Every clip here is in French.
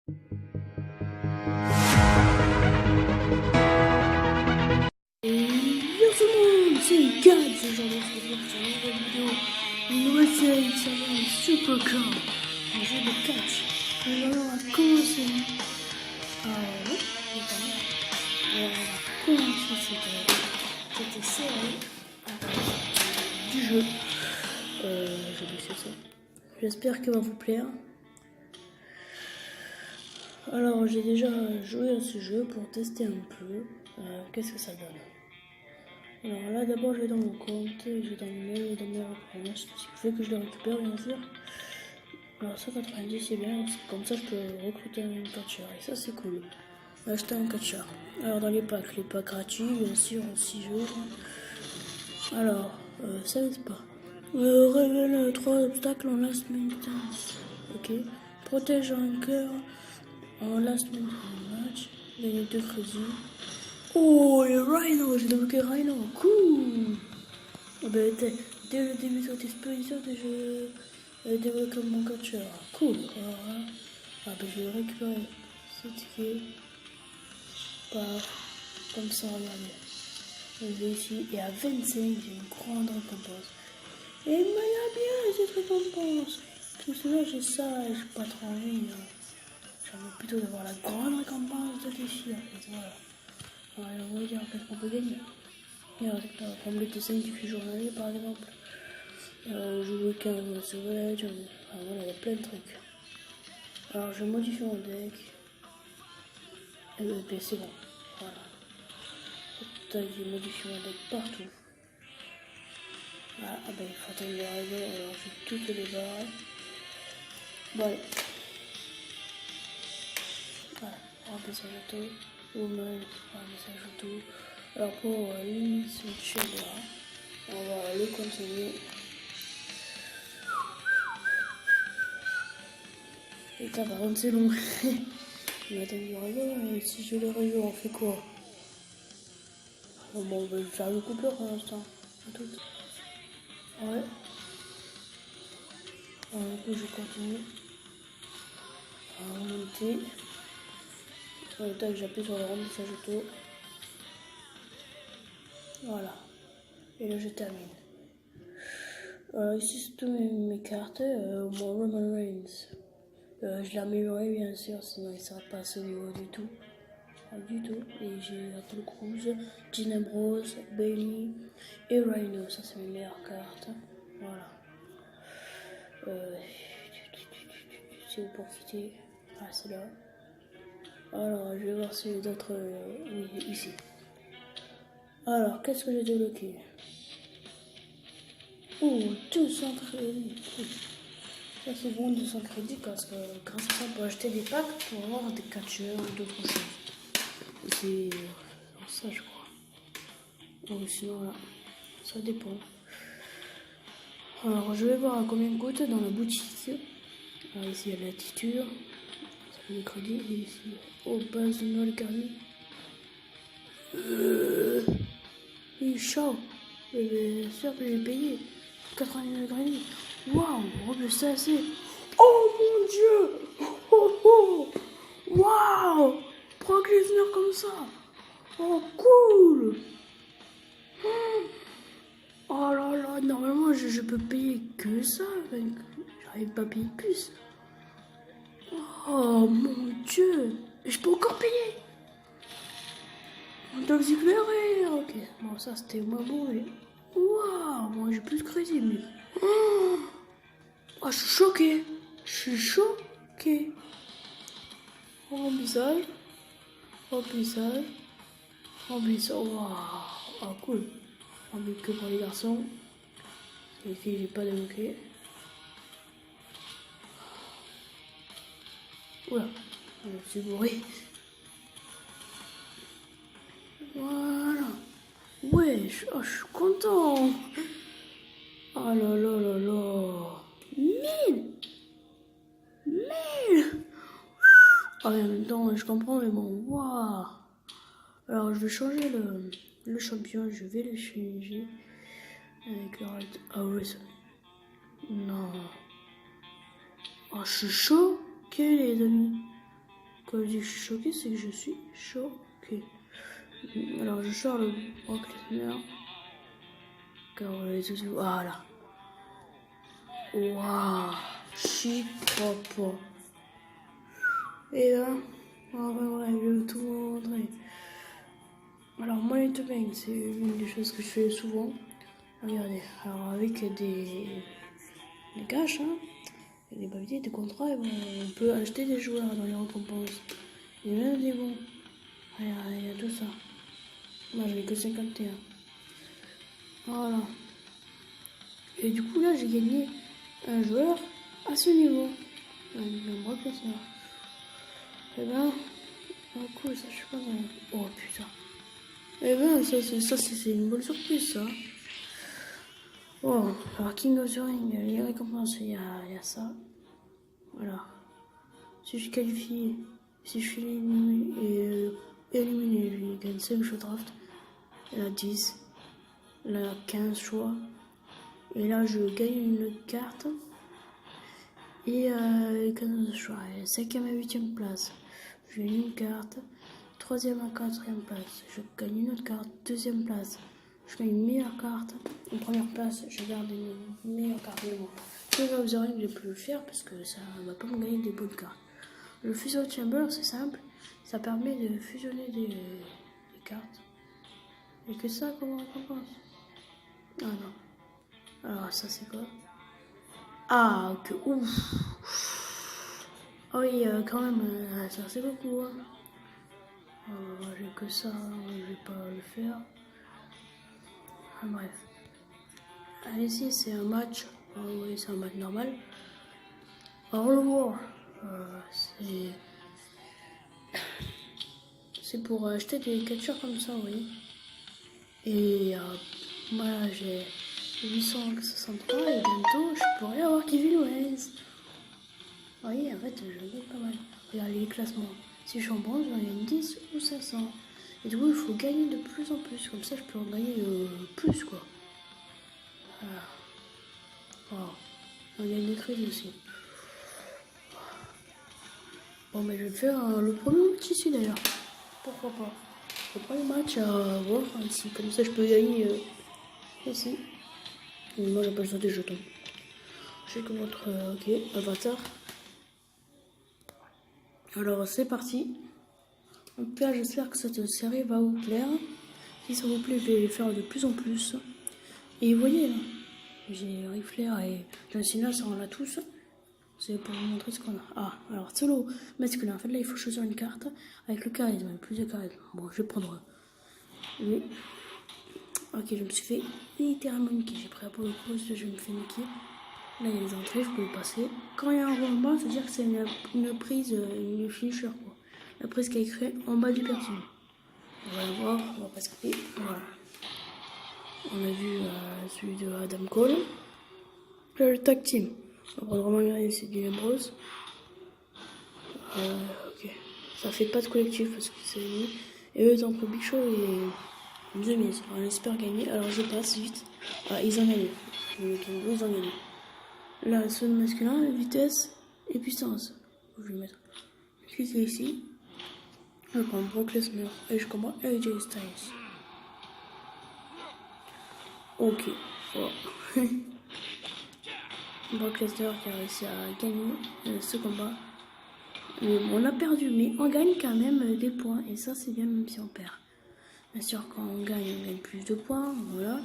Et yo tout le monde, c'est Gad, ce genre de sur une nouvelle vidéo, une nouvelle série qui s'appelle Super Car, un jeu de catch. Et alors on va commencer. Oui, alors on va commencer cette série du jeu. J'ai laissé ça. J'espère qu'elle va vous plaire. Alors j'ai déjà joué à ce jeu pour tester un peu qu'est-ce que ça donne. Alors là d'abord je vais dans mon compte, je vais dans mon mail et dans mes références, ce qui fait que je les récupère bien sûr. Alors 190 c'est bien, comme ça je peux recruter un catcheur et ça c'est cool. Acheter un catcheur. Alors dans les packs gratuits bien sûr en 6 jours. Alors ça n'est pas. Révèle 3 obstacles en last minute. Ok. Protège un cœur en last minute match. Gagne 2 crédits. Oh, et Rhino, j'ai débloqué Rhino, cool. Oh, ben, dès le début de cette expédition, j'ai débloqué mon catcheur, cool. Ben, je vais récupérer ce ticket par comme ça, regardez. Je vais ici, et à 25, j'ai une grande récompense. Et il m'a l'air bien cette récompense. Parce que là, j'ai ça, et j'ai pas trop envie. J'ai envie plutôt d'avoir la grande récompense de défi, en fait, voilà. On va dire qu'est-ce qu'on peut gagner. Comme le dessin du journalier par exemple. Jouer 15 sauvetage, enfin voilà, il y a plein de trucs. Alors je modifie mon deck. Et ben, c'est bon. Voilà. J'ai modifié mon deck partout. Ah ben il faut attendre les règles, alors je vais toutes les barres. Bon allez. Voilà, remplissage auto. Woman, remplissage auto. Alors pour limite switcher là, on va le continuer. Et par contre c'est long. Mais attends, si je le réveille, on fait quoi? Bon, on va faire le coupeur pour l'instant. À tout. Ouais. Alors, du coup, je continue à remonter. Tac, j'appuie sur le remplissage auto. Voilà. Et là, je termine. Ici, c'est toutes mes cartes. Mon Roman Reigns. Je l'ai amélioré, bien sûr, sinon il ne sera pas à ce niveau du tout. Pas du tout. Et j'ai Apple Cruz, Dean Ambrose, Bailey et Rhino. Ça, c'est mes meilleures cartes. Voilà. Si vous profitez. Ah, c'est là. Alors, je vais voir si les autres. Oui, ici. Alors, qu'est-ce que j'ai débloqué? Oh, 200 crédits. Ça, c'est bon, 200 crédits, parce que grâce à ça, on peut acheter des packs pour avoir des catcheurs ou d'autres choses. C'est ça, je crois. Ou sinon, là, ça dépend. Alors, je vais voir à combien de coûte dans la boutique. Alors, ici, il y a l'attitude. Ça fait des crédits. Et ici, base de Noël garni. Il est chaud. Mais bien sûr que j'ai payé 89 crédits. Waouh, c'est assez. Oh mon dieu. Oh oh. Waouh. Brock Lesnar comme ça. Oh cool. Oh là là, normalement je peux payer que ça. J'arrive pas à payer plus. Oh mon dieu. Je peux encore payer. Dolph Ziggler, ok. Bon, ça c'était moins beau, mais. Waouh, moi j'ai plus de crédit, mais. Oh, je suis choqué. Je suis choqué. Remplissage. Remplissage. Remplissage. Waouh. Ah, cool. Rempli que pour les garçons. Les filles, j'ai pas débloqué. Oula. Je suis bourré. Voilà. Wesh. Oh, je suis content. Oh là là là là. 1000. Ah, en même temps, je comprends, mais bon, waouh. Alors, je vais changer le champion, je vais le changer avec Harrison. Non. Oh, je suis choqué, les amis. Quand je dis que je suis choqué, c'est que je suis choqué. Alors je sors le Brock Lesnar. Car voilà. Waouh, chic, papa. Et là, ouais, je vais tout vous montrer. Alors, Money to Bank, c'est une des choses que je fais souvent. Regardez, alors avec des cash, hein, et des papiers, des contrats, et bon, on peut acheter des joueurs dans les récompenses. Il y a même des bons. Regardez, il y a tout ça. Moi, j'en ai que 51. Voilà. Et du coup, là, j'ai gagné un joueur à ce niveau. Un Brock Lesnar. Et ben, cool, ça, je suis pas dans... Oh, putain. Et ben, ça c'est une bonne surprise, ça. Oh, alors King of the Ring, les récompenses, il y a ça. Voilà. Si je qualifie, si je suis éliminé, je gagne 5 choix draft. Il y en a 10. Il y en a 15 choix. Et là, je gagne une carte. Et 15 choix. 5e à 8e place. Je gagne une carte. 3e à 4e place. Je gagne une autre carte. 2e place. Je gagne une meilleure carte. En première place, je garde une meilleure carte de moi. King of the Ring, je peux le faire parce que ça ne va pas me gagner des bonnes cartes. Le Fusion Chamber, c'est simple. Ça permet de fusionner des cartes. Et que ça, comme récompense. Ah non. Alors, ça, c'est quoi? Ah, que ouf. Ah oui, quand même, ça, c'est beaucoup. Hein. J'ai que ça, je vais pas le faire. Ah, bref. Ici, c'est un match. Oui, c'est un match normal. Alors, le War, c'est pour acheter des catcheurs comme ça, oui. Et moi, j'ai 863 et bientôt, je pourrais avoir Kevin Owens. Oui, en fait, je gagne pas mal. Regardez les classements. Si je suis en bronze, j'en gagne 10 ou 500. Et du coup, il faut gagner de plus en plus. Comme ça, je peux en gagner plus, quoi. Voilà. Wow. On gagne des trucs aussi. Bon, mais je vais faire le premier match ici, d'ailleurs. Pourquoi pas. Le premier match à voir ici. Comme ça, je peux gagner ici. Et moi, j'ai pas besoin des jetons. J'ai que votre avatar. Alors, c'est parti. Donc là, j'espère que cette série va vous plaire. Si ça vous plaît, je vais les faire de plus en plus. Et vous voyez, là, j'ai Ric Flair et John Cena, ça on a tous. C'est pour vous montrer ce qu'on a. Ah, alors solo masculin. En fait, là, il faut choisir une carte avec le charisme. Il y a plus de charisme. Bon, je vais prendre lui. Ok, je me suis fait littéralement niquer. J'ai pris Apollo Crews, je me fais niquer. Là, il y a les entrées, je peux le passer. Quand il y a un rond en bas, c'est-à-dire que c'est une prise, une finisher, quoi. La prise qui est écrite en bas du pertinent. On va le voir, on va pas skipper. Voilà. On a vu celui de Adam Cole. Là, le tag team. On va prendre Roman Reigns et Dean Ambrose. Ok. Ça fait pas de collectif parce que c'est lui. Et eux, entre Big Show et The Miz. On espère gagner. Alors, je passe vite. Ah, ils ont gagné. Ils ont gagné. Là, son masculin, vitesse et puissance. Je vais mettre. Cliquez ici. Je prends Brock Lesnar et je comprends AJ Styles. Ok. Oh. Brock Lesnar qui a réussi à gagner ce combat. On a perdu, mais on gagne quand même des points. Et ça, c'est bien même si on perd. Bien sûr, quand on gagne plus de points. Voilà.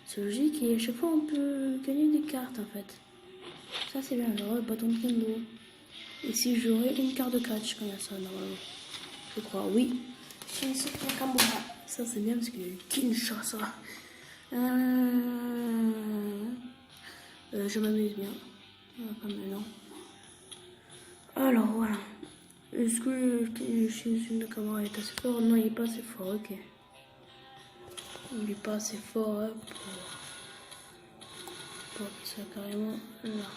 C'est logique et à chaque fois, on peut gagner des cartes en fait. Ça, c'est bien. J'aurai le bâton de kendo. Et si j'aurai une carte de catch quand il y a ça, normalement. Je crois, oui. Shinsuke Nakamura. Ça, c'est bien parce que Kinshasa. Je m'amuse bien. Pas maintenant. Alors, voilà. Est-ce que Shinsuke Nakamura est assez fort? Non, il est pas assez fort, ok. Il est pas assez fort hein, pour qu'il soit carrément là.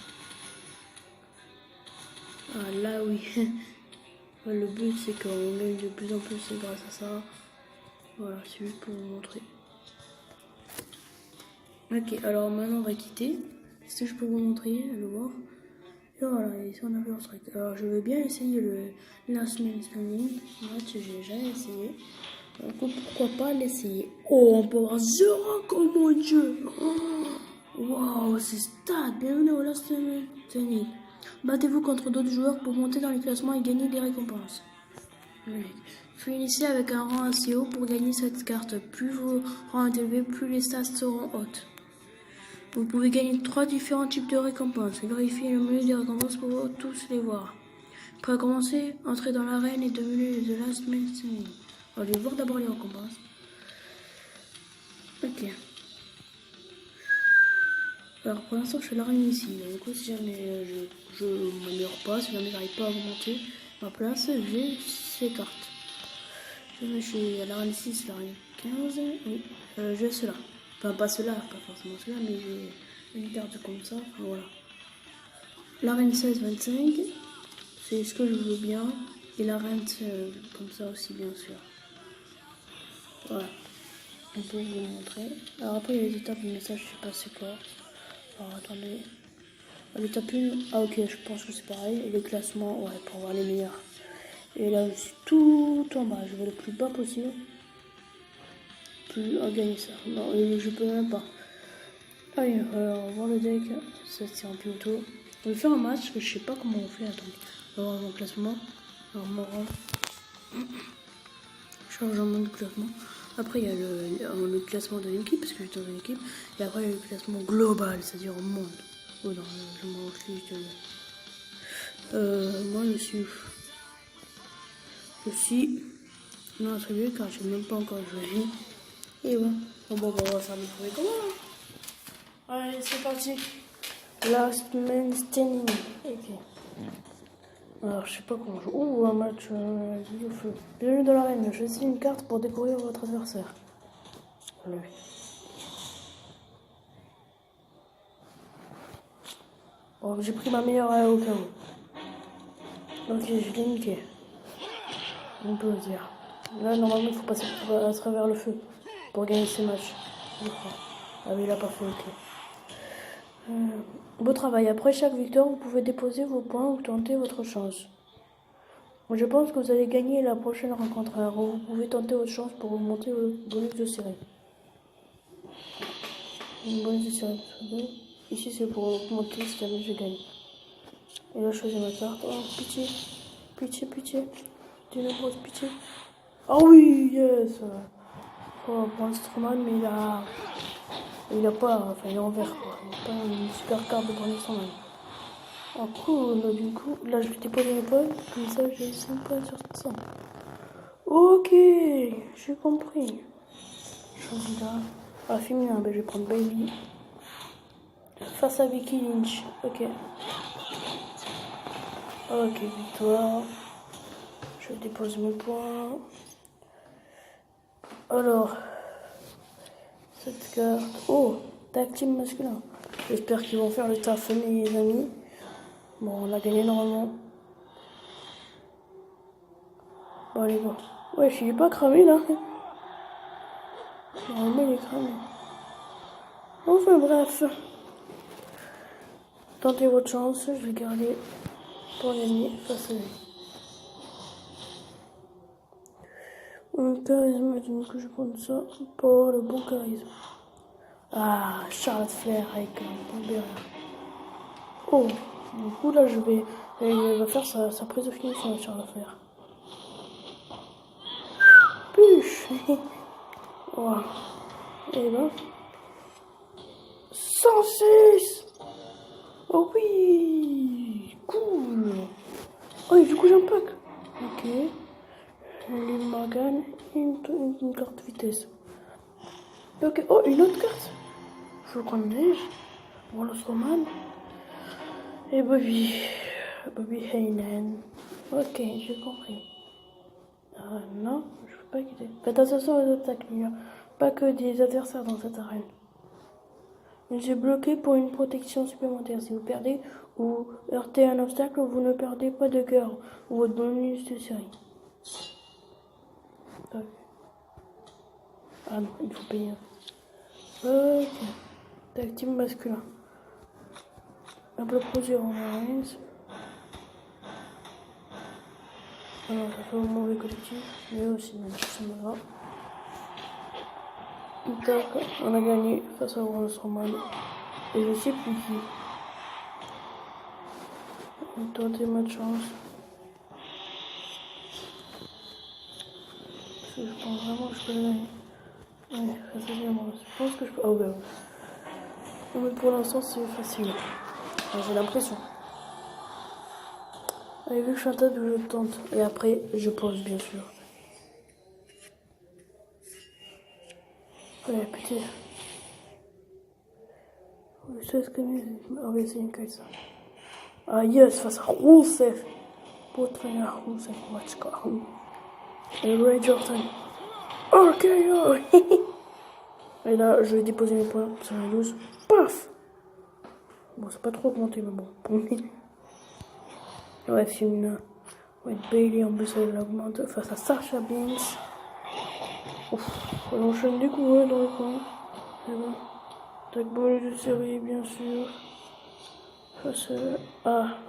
Ah, là, oui. Le but, c'est qu'on gagne de plus en plus grâce à ça. Voilà, c'est juste pour vous montrer. Ok, alors maintenant on va quitter. C'est ce que je peux vous montrer, le voir. Et voilà, ici on a vu en strike. Alors je veux bien essayer le Last Man Standing. Match, j'ai jamais essayé. Donc pourquoi pas l'essayer. Oh, on peut avoir 0 comme mon dieu. Waouh, c'est stade. Bienvenue au Last Man Standing. Battez-vous contre d'autres joueurs pour monter dans les classements et gagner des récompenses. Oui. Finissez avec un rang assez haut pour gagner cette carte. Plus vos rangs est élevé, plus les stats seront hautes. Vous pouvez gagner 3 différents types de récompenses. Vérifiez le menu des récompenses pour tous les voir. Pour commencer, entrez dans l'arène et devenez The Last Man Standing. Alors, je vais voir d'abord les récompenses. Ok. Alors pour l'instant je fais l'arène ici. Du coup si jamais je m'améliore pas, si jamais j'arrive pas à augmenter ma place, j'ai ces cartes. Je suis à l'arène 6, l'arène 15, oui, j'ai cela. Enfin pas cela, pas forcément cela, mais j'ai une carte comme ça, enfin voilà. L'arène 16, 25, c'est ce que je veux bien. Et l'arène comme ça aussi bien sûr. Voilà. On peut vous le montrer. Alors après il y a les étapes du message, je sais pas c'est quoi. Alors attendez. L'étape 1, ah ok, je pense que c'est pareil. Et les classements, ouais, pour voir les meilleurs. Et là, je suis tout en bas. Je vais le plus bas possible. Plus à gagner ça. Non, je peux même pas. Allez, on va voir le deck. Ça c'est un peu autour. On va faire un match, mais je sais pas comment on fait. Attendez. On va voir mon classement. Alors, mon rang. Changement de classement. Après, il y a le classement de l'équipe, parce que j'étais dans une équipe. Et après, il y a le classement global, c'est-à-dire au monde. Oh non, je m'en fiche. Moi, je suis non attribué car je n'ai même pas encore joué. Et bon, on va faire le trouver comment. Allez, c'est parti. Last Man Standing. Ok. Alors, je sais pas comment jouer. Ouh, un match du feu. Bienvenue dans l'arène. Choisissez une carte pour découvrir votre adversaire. Oui. Bon, j'ai pris ma meilleure au cas où. Ok, je l'ai niqué. On peut le dire. Là, normalement, il faut passer à travers le feu pour gagner ces matchs. Je crois. Ah oui, il a pas fait, ok. Beau travail. Après chaque victoire, vous pouvez déposer vos points ou tenter votre chance. Je pense que vous allez gagner la prochaine rencontre. Alors, vous pouvez tenter votre chance pour remonter au bonus de série. Une bonus de série. Ici, c'est pour augmenter si jamais je gagne. Et là, je choisis ma carte. Oh, pitié. Pitié, pitié. Tu me poses pitié. Ah oui, yes. Oh, pour Stroman, mais il a pas, enfin il est en vert quoi. Il n'a pas une super carte de Braun Strowman. Oh cool, du coup, là je vais déposer mes points, comme ça j'ai 5 points sur 100. Ok, j'ai compris. Choisis là. Ah, féminin, ben, je vais prendre Bailey. Face à Becky Lynch, ok. Ok, victoire. Je dépose mes points. Alors, cette carte. Oh, tag team masculin. J'espère qu'ils vont faire le taf, mes amis. Bon, on a gagné normalement. Bon, allez, bon. Ouais, je suis pas cramé là. Normalement, il est cramé. Enfin, bref. Tentez votre chance, je vais garder pour gagner face à lui. Le charisme, donc je vais prendre ça pour le bon charisme. Ah, Charlotte Flair avec un bon derrière. Oh, du coup là je vais. Il va faire sa prise de finition, Charlotte Flair. Puche. Wow. Et ben. 106. Oh oui. Cool. Oh, et du coup j'ai un pack. Ok. Les Morgan, une carte vitesse. Ok, oh, une autre carte. Je le connais. Braun Strowman. Et Bobby Heenan. Ok, j'ai compris. Non, je peux pas quitter. Faites attention aux obstacles, il n'y a pas que des adversaires dans cette arène. J'ai bloqué pour une protection supplémentaire. Si vous perdez ou heurtez un obstacle, vous ne perdez pas de cœur ou votre bonus de série. Ok. Ah non, il faut payer. Ok. Tag team masculin. Un bloc posé en arène. Alors, ça fait un mauvais collectif, mais aussi, même si c'est pas grave. Donc, on a gagné face à Braun Strowman. Et je sais plus qui. On va tenter ma chance. Parce que je pense vraiment que je peux le gagner. Ouais, ça c'est bien. Je pense que je peux. Oh ben. Non, mais pour l'instant, c'est facile. Enfin, j'ai l'impression. Allez, vu que je suis en tête, je tente. Et après, je pose, bien sûr. Ouais, putain. Je sais ce que on va essayer une carte ça. Ah, yes, face à Rusev. Pour traîner Rusev, Watchka. Et Ray Jordan. Ok, et là, je vais déposer mes points sur la 12. Paf! Bon, c'est pas trop augmenté, mais bon. Ouais, féminin. Ouais, Bailey, en plus, elle augmente face à Sasha Banks. Ouf, on enchaîne des coups dans le coin. C'est bon. Tac, bonus de série, bien sûr. Face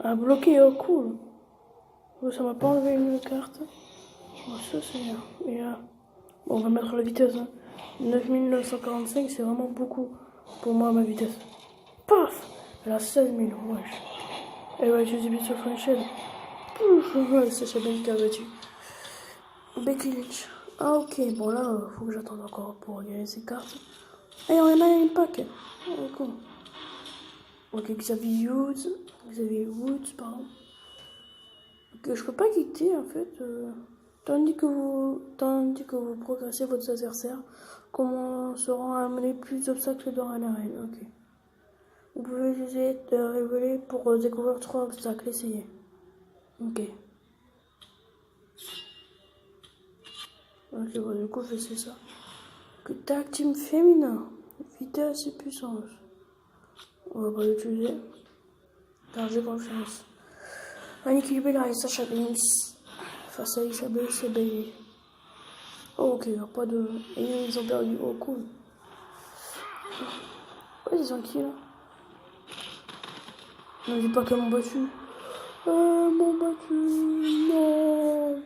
à bloquer, oh cool. Oh, ça m'a pas enlevé une carte. Oh, ça c'est bien. Et là, bon, on va mettre la vitesse. Hein. 9945, c'est vraiment beaucoup pour moi, ma vitesse. Paf! Elle a 16 000, wesh. Elle va utiliser bien sûr Frenchhead. C'est Chabelle qui a battu. Becky Lynch. Ah ok, bon là, faut que j'attende encore pour gagner ces cartes. Et on en a une pack. Oh, cool. Ok, Xavier Woods, pardon. Ok, je peux pas quitter en fait. Tandis que vous progressez votre adversaire, commenceront à amener plus d'obstacles dans l'arène. Ok. Vous pouvez utiliser de révéler pour découvrir 3 obstacles. Essayez. Ok. Ok, bon, du coup, je fais ça. Que tag team féminin. Vitesse et puissance. On va pas l'utiliser. Car j'ai confiance. Nikki Bella et Sasha Banks. Face à Isabelle et Bailey. Oh, ok, y a pas de. Et ils ont perdu. Oh, cool. Ouais, ils sont qui là? Ne dis pas qu'ils m'ont battu. M'ont battu. Non.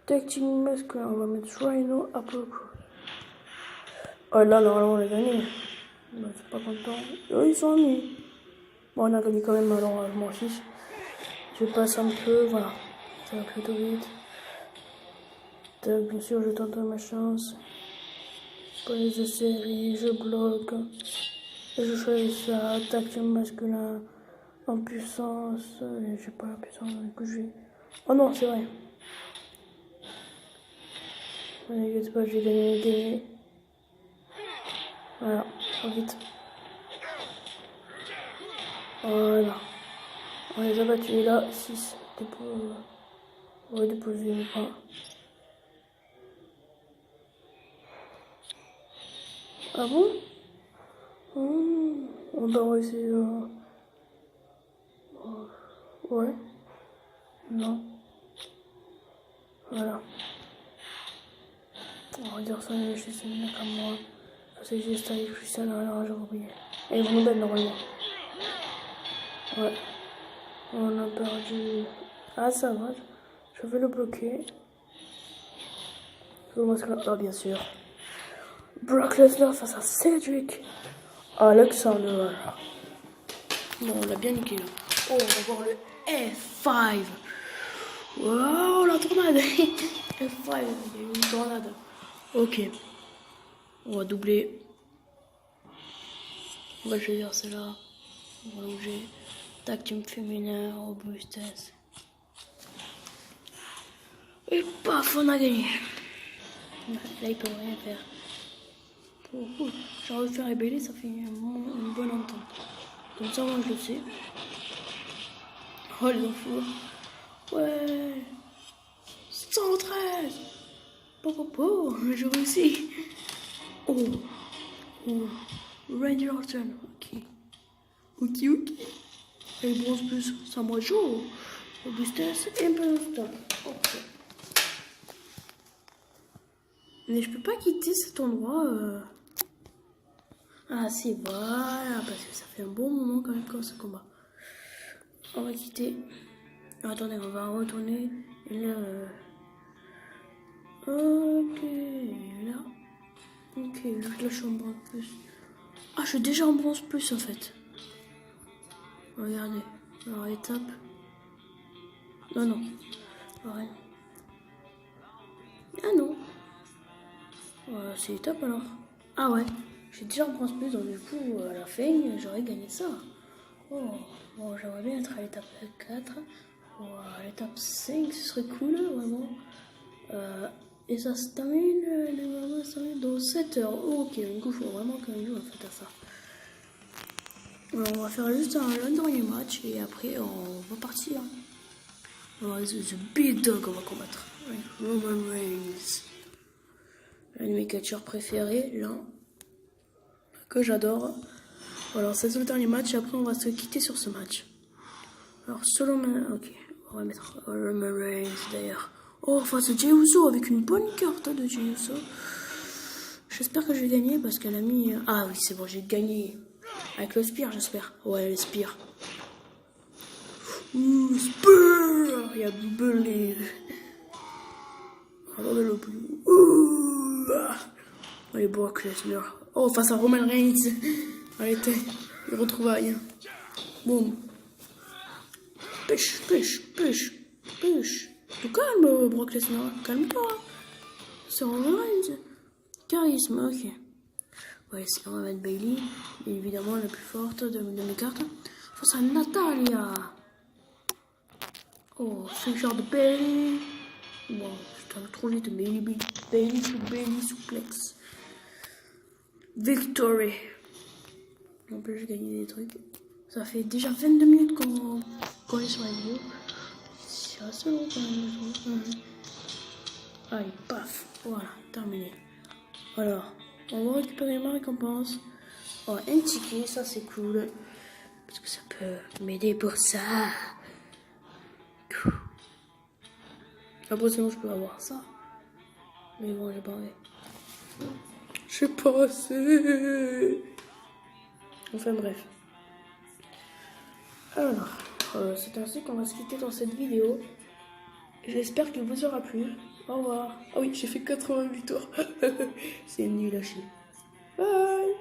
Tag team masculin. On va mettre Rhino Apple Crew. Oh là, normalement, on a gagné. Bah, je suis pas content. Oh, ils sont amis. Bon, on a gagné quand même, alors je m'en fiche. Je passe un peu, voilà. Ça va plutôt vite. Donc, bien sûr, je tente ma chance. Police de série, je bloque. Je choisis ça, attaque masculin en puissance. J'ai pas la puissance, du coup je vais. Oh non, c'est vrai. Allez, je sais pas, j'ai gagné. Voilà, vite. Voilà. On les a battus là, 6. On va déposer les points. Ah bon? On doit essayer. Ouais. Non. Voilà. On va dire ça, je suis une comme moi. Parce que j'ai stylé Christian, alors j'ai oublié. Elle est vraiment belle normalement. Ouais. On a perdu. Ah, ça va. Je vais le bloquer. Ah, bien sûr. Brock Lesnar face à Cedric Alexander. Bon, on l'a bien niqué là. Oh, on va voir le F5. Wow, la tornade. F5, il y a eu une tornade. Ok. On va doubler. On va choisir celle-là. On va bouger. Tag team féminin, robustesse. Et paf, on a gagné. Là, il peut rien faire. Oh, j'ai envie de faire rébeller, ça fait une bonne entente. Comme ça, moi, je le sais. Oh, les enfants. Ouais. 113. J'ai réussi. Oh. Randy Orton. Ok. Et bronze plus Samoa Joe. Robustesse et un peu de temps. Ok. Mais je peux pas quitter cet endroit. Ah, c'est voilà, parce que ça fait un bon moment quand même comme ce combat. On va quitter. Attendez, on va retourner. Et là. Ok, là. Ok, juste la chambre en plus. Ah, je suis déjà en bronze plus en fait. Regardez. Alors, étape. Non. Ouais. Ah non. C'est étape alors. Ah ouais. J'ai déjà en bronze plus, donc du coup, à la fin, j'aurais gagné ça. Oh, bon, j'aimerais bien être à l'étape 4. Ou à l'étape 5, ce serait cool, vraiment. Et ça se termine, dans 7 heures. Oh, ok, du coup, il faut vraiment qu'on joue en fait à ça. Alors, on va faire juste un dernier match et après, on va partir. Alors, The Big Dog, on va combattre. Roman Reigns. L'un de mes catcheurs préférés, là. Que j'adore. Alors, c'est le dernier match et après, on va se quitter sur ce match. Alors, ok, on va mettre Roman Reigns d'ailleurs. Oh, face à Jey Uso avec une bonne carte de Jey Uso. J'espère que je vais gagner parce qu'elle a mis. Ah oui, c'est bon, j'ai gagné. Avec le Spear, j'espère. Ouais, le Spear. Ouh, Spear. Il y a Bully. Regardez le plus. Ouh. Allez, Brock Lesnar. Oh, face à Roman Reigns. Allez, il retrouve rien. Boum. Pêche. Tout calme, Brock Lesnar. Calme-toi. C'est Roman Reigns. Charisme, ok. Ouais, on va mettre Bailey, évidemment la plus forte de mes cartes. Face à Natalia. Oh, finisher de Bailey. Bon, putain, trop vite, Bailey suplex. Victory. En plus, j'ai gagné des trucs. Ça fait déjà 22 minutes qu'on est sur la vidéo. C'est assez long quand même. Allez, paf. Voilà, terminé. Alors, on va récupérer ma récompense. Oh, un ticket, ça c'est cool. Parce que ça peut m'aider pour ça. Après, sinon, je peux avoir ça. Mais bon, j'ai pas envie. J'ai pas assez. Enfin, bref. Alors, c'est ainsi qu'on va se quitter dans cette vidéo. J'espère qu'elle vous aura plu. Au revoir. Ah oui, j'ai fait 80 victoires. C'est nul à chier. Bye.